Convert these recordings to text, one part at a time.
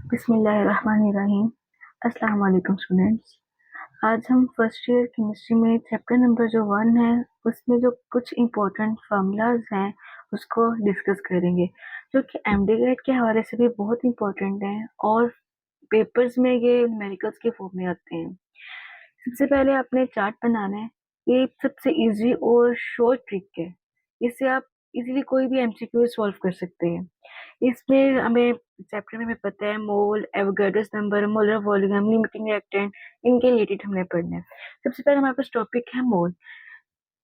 बिस्मिल्लाहिर्रहमानिर्रहीम। अस्सलाम वालेकुम स्टूडेंट्स। आज हम फर्स्ट ईयर केमिस्ट्री में चैप्टर नंबर जो 1 है उसमें जो कुछ इम्पोर्टेंट फार्मूलाज हैं उसको डिस्कस करेंगे, जो कि एमडीगेट के हवाले से भी बहुत इम्पोर्टेंट हैं और पेपर्स में ये न्यूमेरिकल्स के फॉर्म में आते हैं। सबसे पहले आपने चार्ट बनाना है। ये सबसे इजी और शॉर्ट ट्रिक है, इससे आप इजीली कोई भी एमसीक्यू सॉल्व कर सकते हैं। इसमें हमें चैप्टर में हमें पता है mole, Avogadro's number, molar volume, limiting reactant, इनके रिलेटेड हमने पढ़ना है। सबसे पहले हमारे पास टॉपिक है मोल।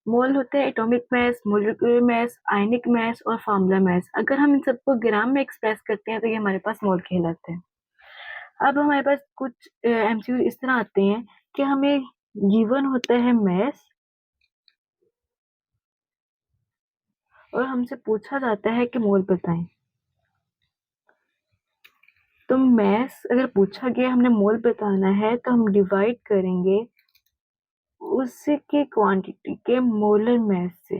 मोल होता है एटॉमिक मास, मोलिकुलर मास, आयनिक मास और फार्मूला मास। अगर हम इन सबको ग्राम में एक्सप्रेस करते हैं तो ये हमारे पास मोल कहलाते हैं। अब हमारे पास कुछ एमसीक्यू इस तरह आते हैं कि हमें गिवन होता है मास और हमसे पूछा जाता है कि मोल बताएं। तो मास अगर पूछा गया हमने मोल बताना है तो हम डिवाइड करेंगे उसके क्वांटिटी के मोलर मास से,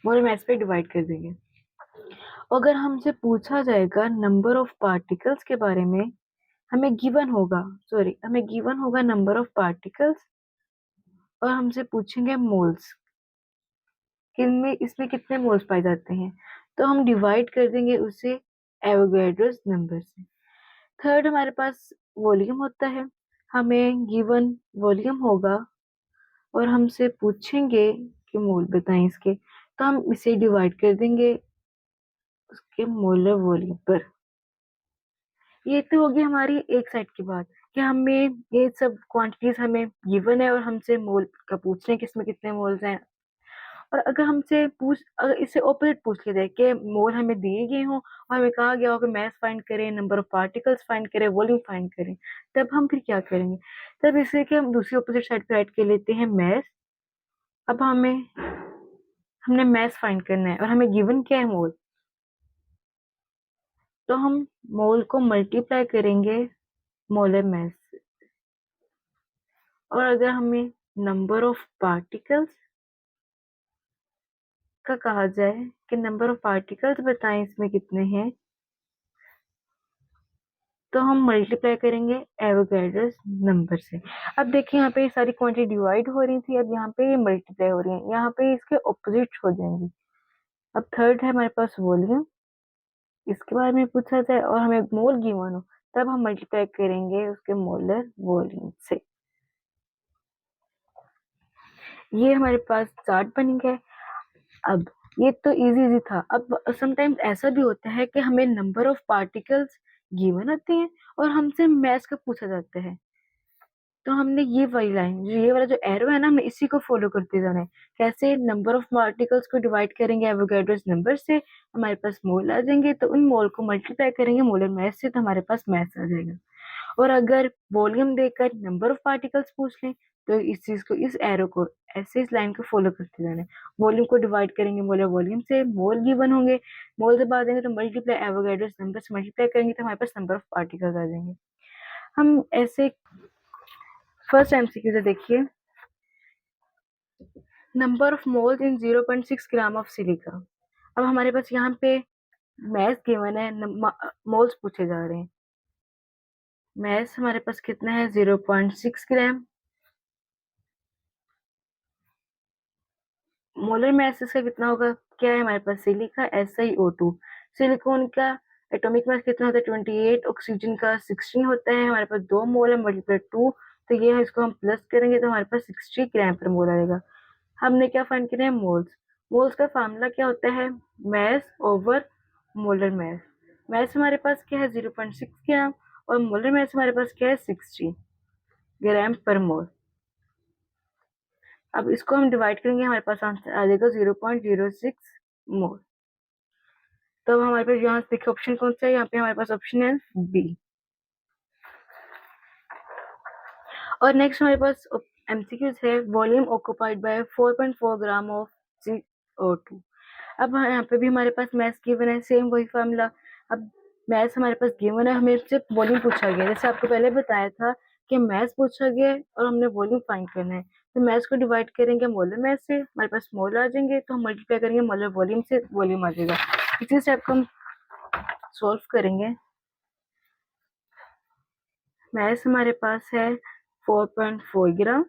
मोलर मास पे डिवाइड कर देंगे। अगर हमसे पूछा जाएगा नंबर ऑफ पार्टिकल्स के बारे में, हमें गिवन होगा नंबर ऑफ पार्टिकल्स और हमसे पूछेंगे मोल्स, किनमें इसमें कितने मोल्स पाए जाते हैं, तो हम डिवाइड कर देंगे उसे एवोगाड्रोस नंबर से। थर्ड हमारे पास वॉल्यूम होता है। हमें गिवन वॉल्यूम होगा और हमसे पूछेंगे कि मोल बताएं इसके, तो हम इसे डिवाइड कर देंगे उसके मोलर वॉल्यूम पर। ये तो होगी हमारी एक साइड की बात कि हमें ये सब क्वांटिटीज हमें गिवन है और हमसे मोल का पूछ रहे हैं कि इसमें कितने मोल्स हैं। और अगर इससे ऑपोजिट पूछ लिया जाए कि मोल हमें दिए गए हों और हमें कहा गया हो कि मास फाइंड करें, नंबर ऑफ पार्टिकल्स फाइंड करें, वॉल्यूम फाइंड करें, तब हम फिर क्या करेंगे? तब इसे कि हम दूसरी ऑपोजिट साइड पे राइट कर लेते हैं मास। अब हमने मास फाइंड करना है और हमें गिवन क्या है मोल, तो हम मोल को मल्टीप्लाई करेंगे मोलर मास से। और अगर हमें नंबर ऑफ पार्टिकल्स का कहा जाए कि नंबर ऑफ पार्टिकल्स बताएं इसमें कितने हैं, तो हम मल्टीप्लाई करेंगे एवोगाड्रोस नंबर से। अब देखिए यहाँ पे ये सारी क्वांटिटी डिवाइड हो रही थी, अब यहाँ पे ये मल्टीप्लाई हो रही है, यहाँ पे इसके ऑपोजिट हो जाएंगी। अब थर्ड है हमारे पास वॉल्यूम, इसके बारे में पूछा जाए और हमें मोल गिवन हो, तब हम मल्टीप्लाई करेंगे उसके मोलर वॉल्यूम से। ये हमारे पास चार्ट बन गया है। अब ये तो इजी इजी था। अब समटाइम्स ऐसा भी होता है कि हमें नंबर ऑफ पार्टिकल्स गिवन होते हैं और हमसे मास का पूछा जाता है, तो हमने ये वाली लाइन, ये वाला जो एरो है ना, हमें इसी को फॉलो करते जाना है। कैसे? नंबर ऑफ पार्टिकल्स को डिवाइड करेंगे एवोगाड्रोस नंबर से, हमारे पास मोल आ जाएंगे, तो उन मोल को मल्टीप्लाई करेंगे मोलर मास से, तो हमारे पास मास आ जाएगा। और अगर वॉल्यूम देकर नंबर ऑफ पार्टिकल्स पूछ लें तो इस चीज को, इस एरो को ऐसे इस लाइन को फॉलो करते जाना है। वॉल्यूम को डिवाइड करेंगे मोलर वॉल्यूम से, मोल गिवन होंगे, मोल जब आ जाएंगे तो मल्टीप्लाई एवोगाड्रोस नंबर से मल्टीप्लाई करेंगे तो हमारे पास नंबर ऑफ पार्टिकल्स आ जाएंगे। हम ऐसे फर्स्ट एमसीक्यू से देखिए, number of moles in 0.6 gram of silica. अब हमारे पास यहाँ पे मैथ गिवन है, मोल्स पूछे जा रहे हैं। मैथ हमारे पास कितना है? 0.6 ग्राम। मोलर मास इसका कितना होगा? क्या है हमारे पास? Silica SiO2। सिलिकॉन का एटॉमिक मास कितना होता है? 28। ऑक्सीजन का 16 होता है। हमारे पास 2 मोल है, मल्टीप्लाई 2, तो ये है, इसको हम प्लस करेंगे तो हमारे पास 60 ग्राम पर मोल आएगा। हमने क्या फाइंड किया है? मोल्स। मोल्स का फार्मूला क्या होता है? मास ओवर मोलर मास। मास हमारे पास क्या है? 0.6 ग्राम और मोलर मास हमारे पास क्या है? 60 ग्राम पर मोल। अब इसको हम डिवाइड करेंगे, हमारे पास आंसर आ जाएगा 0.06 मोल। तो अब हमारे पास यहाँ देखिए ऑप्शन कौन सा है, यहाँ पे हमारे पास ऑप्शन है बी। और नेक्स्ट हमारे पास एमसीक्यूज है, volume occupied by 4.4 gram of CO2। अब यहाँ पे भी हमारे पास मैथ्स गिवन है, सेम वही फॉर्मूला। अब मैथ्स हमारे पास गिवन है, हमें सिर्फ वॉल्यूम पूछा गया, जैसे आपको पहले बताया था कि मैथ्स पूछा गया है और हमने वॉल्यूम फाइंड करना है। तो मैथ्स को डिवाइड करेंगे मोलर मैथ्स से, हमारे पास मोल आ जाएंगे, तो हम मल्टीप्लाई करेंगे मोलर वॉल्यूम से, वॉल्यूम आ जाएगा। इसी स्टेप को हम सॉल्व करेंगे। मैस हमारे पास है 4.4 ग्राम,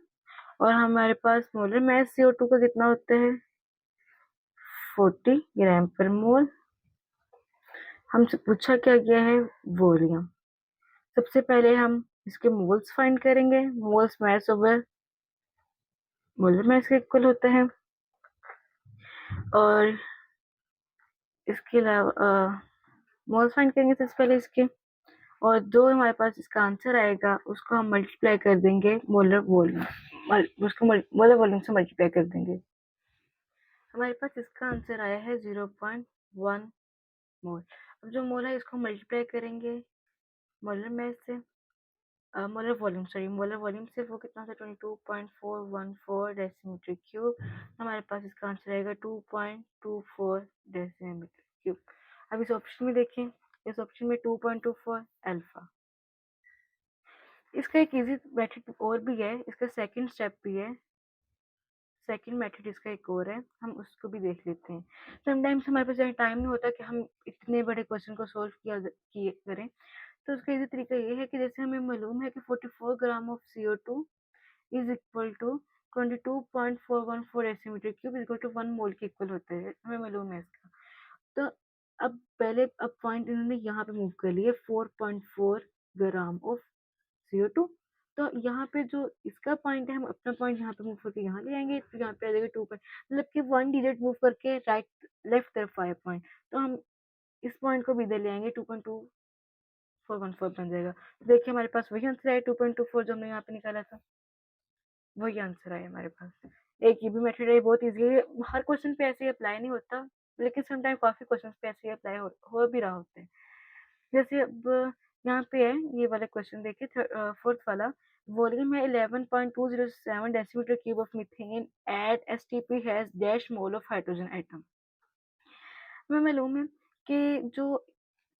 और हमारे पास मोलर मैस CO2 का कितना होता है 40 ग्राम पर मोल। हमसे पूछा क्या गया है वॉल्यूम। सबसे पहले हम इसके मोल्स फाइंड करेंगे। Moles mass over molar mass के इक्वल होता है, और इसके अलावा मोल्स फाइंड करेंगे सबसे पहले इसके, और जो हमारे पास इसका आंसर आएगा उसको हम मल्टीप्लाई कर देंगे मोलर वॉल्यूम, उसको मोलर वॉल्यूम से मल्टीप्लाई कर देंगे। हमारे पास इसका आंसर आया है 0.1 मोल। अब जो मोल है इसको मल्टीप्लाई करेंगे मोलर मैस से, मोलर वॉल्यूम से, वो कितना था 22.414 डेसीमीटर क्यूब। हमारे पास इसका आंसर आएगा 2.24 डेसीमीटर क्यूब। अब इस ऑप्शन में देखें, इस ऑप्शन में 2.24 अल्फा। इसका एक इजी मेथड और भी है, इसका सेकंड स्टेप भी है, सेकंड मेथड इसका एक और है, हम उसको भी देख लेते हैं। समटाइम्स हमारे पास टाइम नहीं होता कि हम इतने बड़े क्वेश्चन को सोल्व किए करें, तो उसका इजी तरीका ये है कि जैसे हमें मालूम है कि 44 gram of CO2 is equal to 22.414 decimetre cube equal to 1 mole के इक्वल होता है, हमें मालूम है इसका। तो अब पॉइंट इन्होंने यहाँ पे मूव कर लिए 4.4 ग्राम ऑफ CO2। तो यहाँ पे जो इसका पॉइंट है, हम अपना पॉइंट यहाँ पे मूव करके यहाँ ले आएंगे, तो यहाँ पे आ जाएगा 2 पॉइंट, मतलब कि 1 डिजिट मूव करके राइट लेफ्ट तरफ 5 पॉइंट, तो हम इस पॉइंट को भी इधर ले आएंगे, 2.2414 बन जाएगा। तो देखिए हमारे पास वही आंसर है 2.24 जो हमने यहाँ पे निकाला था, वही आंसर है हमारे पास। एक ये भी मेथड है, बहुत इजी है, हर क्वेश्चन पे ऐसे अप्लाई नहीं होता, लेकिन समटाइम काफी क्वेश्चन पे ऐसे अप्लाई हो भी रहा होते हैं। जैसे अब यहाँ पे है ये वाला क्वेश्चन देखिए, फोर्थ वाला, वॉल्यूम है 11.207 decimetre cube of methane at STP has dash mole of hydrogen atom. हमें मालूम है कि जो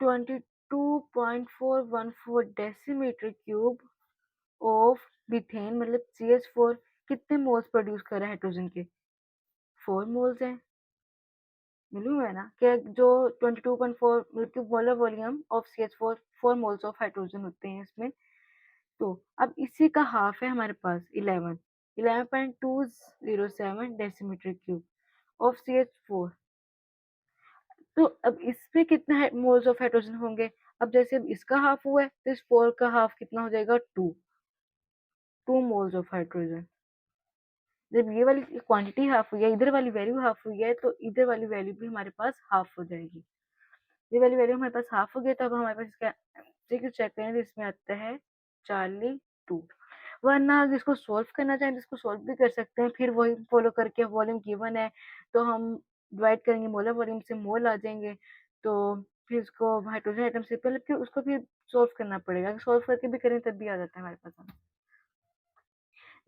22.414 डेसीमीटर क्यूब ऑफ मीथेन मतलब CH4 कितने मोल्स प्रोड्यूस कर रहा है हाइड्रोजन के, 4 मोल्स है। मालूम है ना कि जो 22.4 मतलब कि molar volume of CH4 4 moles of hydrogen होते हैं इसमें। तो अब इसी का हाफ है हमारे पास 11.207 डेसीमीटर क्यूब ऑफ CH4। तो अब इसमें कितना मोल्स ऑफ हाइड्रोजन होंगे। अब जैसे अब इसका हाफ हुआ है तो इस 4 का हाफ कितना हो जाएगा 2 मोल्स ऑफ हाइड्रोजन। जब ये वाली क्वांटिटी हाफ हुई है, इधर वाली वैल्यू हाफ हुई है, तो इधर वाली वैल्यू भी हमारे पास हाफ हो जाएगी। ये वाली वैल्यू हमारे पास हाफ हो गया, तो अब हमारे पास इसका चेक करें तो इसमें आता है 42। वरना जिसको सोल्व करना चाहें तो इसको सोल्व भी कर सकते हैं, फिर वही फॉलो करके वॉल्यूम गिवन है तो हम डिवाइड करेंगे मोलर वॉल्यूम से, मोल आ जाएंगे, तो फिर उसको हाइड्रोजन आइटम से पहले फिर उसको फिर सोल्व करना पड़ेगा, सोल्व करके भी करें तब भी आ जाता है हमारे पास।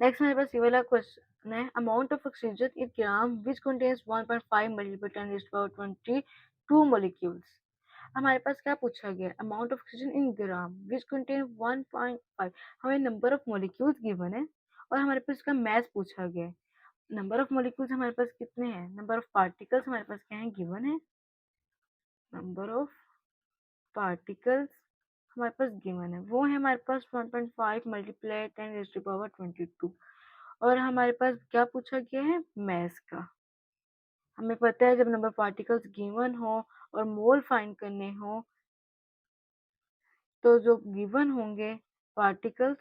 नेक्स्ट हमारे पास ये वाला क्वेश्चन है, amount of oxygen in gram which contains 1.5 multiple 10 raised to power 22 molecules. हमारे पास क्या पूछा गया, amount of oxygen in gram which contain 1.5, हमें नंबर ऑफ मॉलिक्यूल्स गिवन है और हमारे पास इसका मैथ पूछा गया है। नंबर ऑफ मॉलिक्यूल्स हमारे पास कितने हैं, नंबर ऑफ पार्टिकल्स हमारे पास क्या है गिवन है, नंबर ऑफ पार्टिकल्स हमारे पास गिवन है, वो है हमारे पास 1.5 मल्टीप्लाई 10 raised to power 22। और हमारे पास क्या पूछा गया है मैस का। हमें पता है जब नंबर पार्टिकल्स गिवन हो और मोल फाइंड करने हो, तो जो गिवन होंगे पार्टिकल्स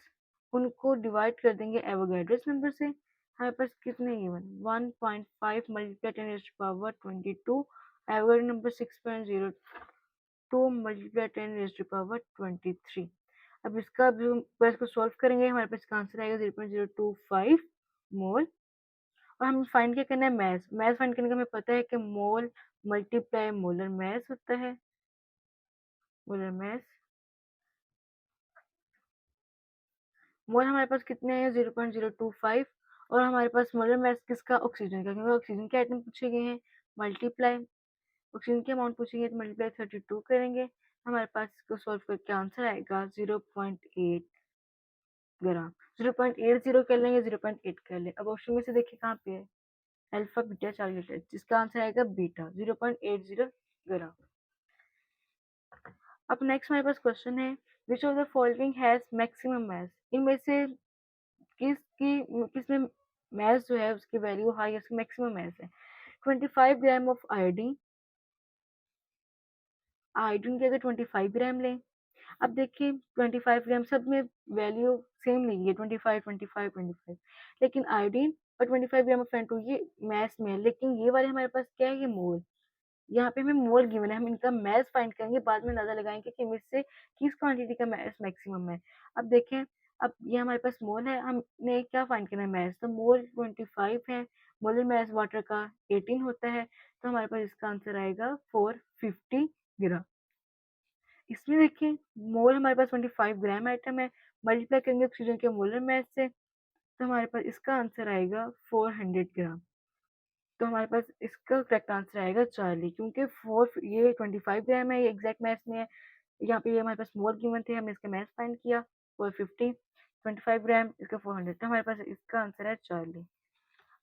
उनको डिवाइड कर देंगे एवोगैड्रोस नंबर से। हमारे पास कितने given 1.5 multiply 10 raised to power 22, Avogadro number 6.02 multiply 10 raised to power 23। अब इसका भी इसको सॉल्व करेंगे, हमारे पास इसका आंसर आएगा 0.025 मोल। और हमें फाइंड क्या करना है मैस फाइंड करने का हमें पता है कि मोल मल्टीप्लाई मोलर मैस होता है, मोलर मैस। मोल हमारे पास कितने हैं 0.025, और हमारे पास मोलर मैस किसका, ऑक्सीजन का, क्योंकि ऑक्सीजन के आइटम पूछे गए हैं। मल्टीप्लाई ऑक्सीजन के अमाउंट पूछेंगे तो मल्टीप्लाई 32 करेंगे, हमारे पास इसको सॉल्व करके आंसर आएगा 0.8 ग्राम। 0.80 कर लेंगे, 0.8 कर ले। अब ऑप्शन में से देखिए कहाँ पे है, अल्फा बीटा चार्ट, जिसका आंसर आएगा बीटा 0.80 ग्राम। अब नेक्स्ट हमारे पास क्वेश्चन है which of the following has maximum mass, इनमें से किसमें मास जो है उसकी वैल्यू हाई है, उसकी मैक्सिमम मास है। 25 ग्राम ऑफ आयोडीन, आयोडीन की अगर 25 ग्राम लें, अब देखिए 25 ग्राम सब में वैल्यू सेम नहीं है, 25 25 25, लेकिन आयोडीन और 25 ग्राम ऑफ N2 ये मास में है, लेकिन ये वाले हमारे पास क्या है, ये मोल। यहाँ पे हमें मोल गिवन है, हम इनका मास फाइंड करेंगे, बाद में अंदाजा लगाएंगे कि इनमें से किस क्वांटिटी का मास मैक्सिमम है। अब देखें, अब ये हमारे पास मोल है, हमने क्या फाइंड करना है, मास। तो मोल 25 है, मोलर मास वाटर का 18 होता है, तो हमारे पास इसका आंसर आएगा 450 ग्राम। इसमें देखिए मोल हमारे पास 25 ग्राम आइटम है, मल्टीप्लाई करेंगे ऑक्सीजन के मोलर मास से, तो हमारे पास इसका आंसर आएगा 400 ग्राम। तो हमारे पास इसका करेक्ट आंसर आएगा 40, क्योंकि फोर ये 25 ग्राम है, ये एग्जैक्ट मैथ्स में है। यहाँ पे ये हमारे पास मोल गिवन थे, हमने इसका मैथ्स फाइंड किया 450, 25 ग्राम, इसका 400, तो हमारे पास इसका आंसर है 40।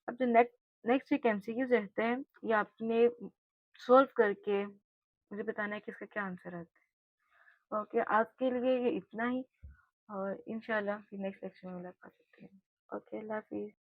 अब जो नेक्स्ट एक एमसीक्यू रहता है, ये आपने सॉल्व करके मुझे बताना है कि इसका क्या आंसर आता है। ओके, आज के लिए ये इतना ही, और इंशाल्लाह फिर नेक्स्ट लेक्चर में मुलाकात होती है। ओके, अल्लाह हाफिज़।